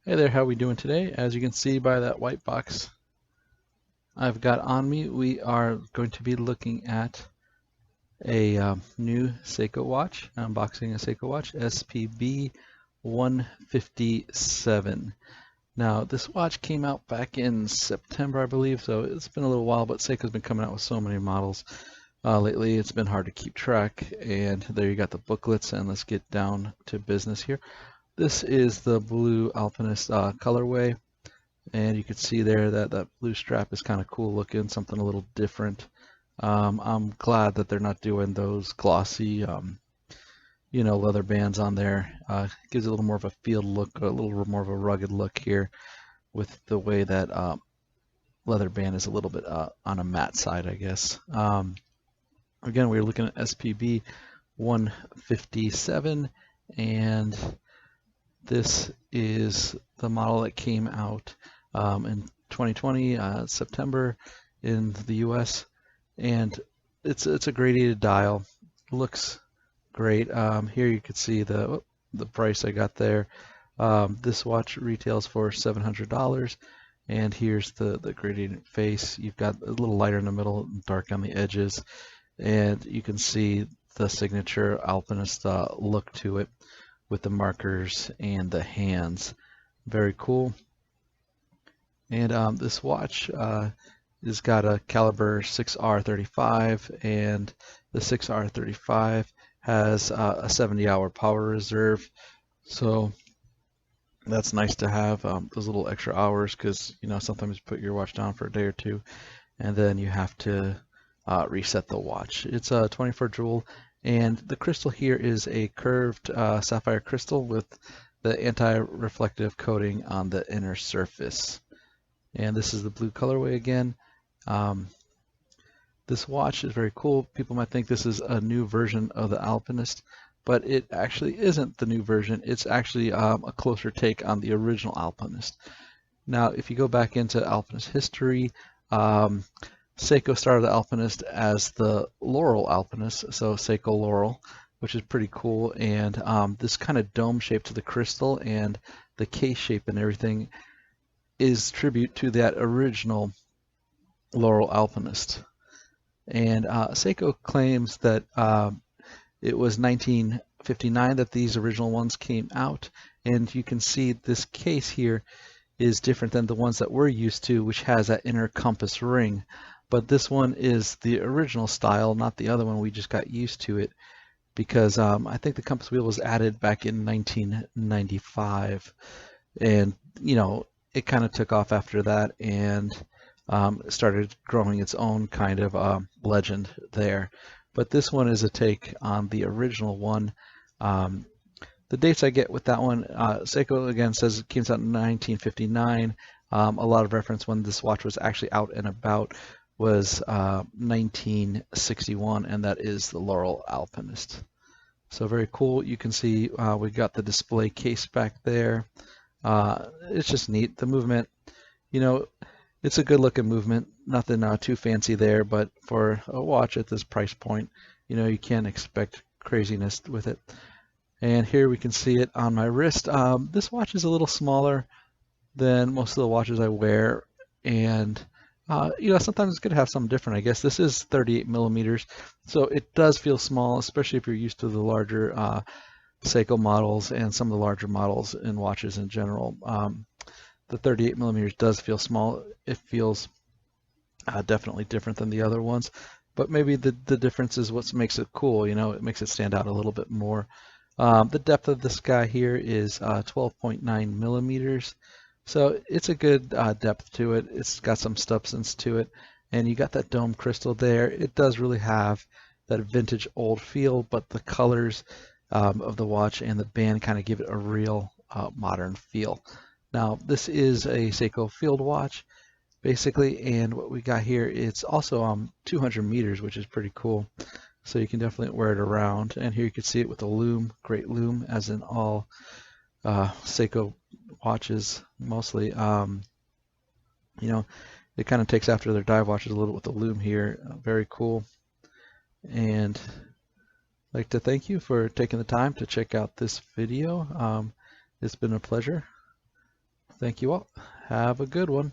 Hey there, how we doing today? As you can see by that white box I've got on me, we are going to be looking at a new Seiko watch, unboxing a Seiko watch, SPB157. Now, this watch came out back in September, I believe, so it's been a little while, but Seiko's been coming out with so many models lately, it's been hard to keep track. And there you got the booklets, and let's get down to business here. This is the blue Alpinist colorway. And you can see there that that blue strap is kind of cool looking, something a little different. I'm glad that they're not doing those glossy, leather bands on there. Gives it a little more of a field look, a little more of a rugged look here with the way that leather band is a little bit on a matte side, I guess. Again, we're looking at SPB 157, and this is the model that came out in 2020, September in the US, and it's a gradated dial. Looks great. Here you can see the price I got there. This watch retails for $700, and here's the gradient face. You've got a little lighter in the middle, dark on the edges, and you can see the signature Alpinist look to it with the markers and the hands. Very cool. And this watch has got a caliber 6R35, and the 6R35 has a 70-hour power reserve. So that's nice to have those little extra hours, because sometimes you put your watch down for a day or two and then you have to reset the watch. It's a 24 jewel, and the crystal here is a curved sapphire crystal with the anti-reflective coating on the inner surface. And this is the blue colorway again. This watch is very cool. People might think this is a new version of the Alpinist, but it actually isn't the new version. It's actually a closer take on the original Alpinist. Now, if you go back into Alpinist history, Seiko started the Alpinist as the Laurel Alpinist, so Seiko Laurel, which is pretty cool. And this kind of dome shape to the crystal and the case shape and everything is tribute to that original Laurel Alpinist. And Seiko claims that it was 1959 that these original ones came out, and you can see this case here is different than the ones that we're used to, which has that inner compass ring. But this one is the original style, not the other one. We just got used to it because I think the compass wheel was added back in 1995, and it kind of took off after that and started growing its own kind of legend there. But this one is a take on the original one. The dates I get with that one, Seiko again says it came out in 1959. A lot of reference when this watch was actually out and about was 1961, and that is the Laurel Alpinist. So very cool. You can see we got the display case back there. It's just neat. The movement, it's a good looking movement. Nothing too fancy there, but for a watch at this price point, you can't expect craziness with it. And here we can see it on my wrist. This watch is a little smaller than most of the watches I wear, and sometimes it's good to have something different, I guess. This is 38 millimeters, so it does feel small, especially if you're used to the larger Seiko models and some of the larger models in watches in general. The 38 millimeters does feel small. It feels definitely different than the other ones, but maybe the difference is what makes it cool. It makes it stand out a little bit more. The depth of this guy here is 12.9 millimeters. So it's a good depth to it. It's got some substance to it. And you got that dome crystal there. It does really have that vintage old feel, but the colors of the watch and the band kind of give it a real modern feel. Now, this is a Seiko field watch, basically, and what we got here, it's also 200 meters, which is pretty cool. So you can definitely wear it around. And here you can see it with the lume, great lume, as in all Seiko watches mostly. It kind of takes after their dive watches a little with the lume here. Very cool. And I'd like to thank you for taking the time to check out this video. It's been a pleasure. Thank you all. Have a good one.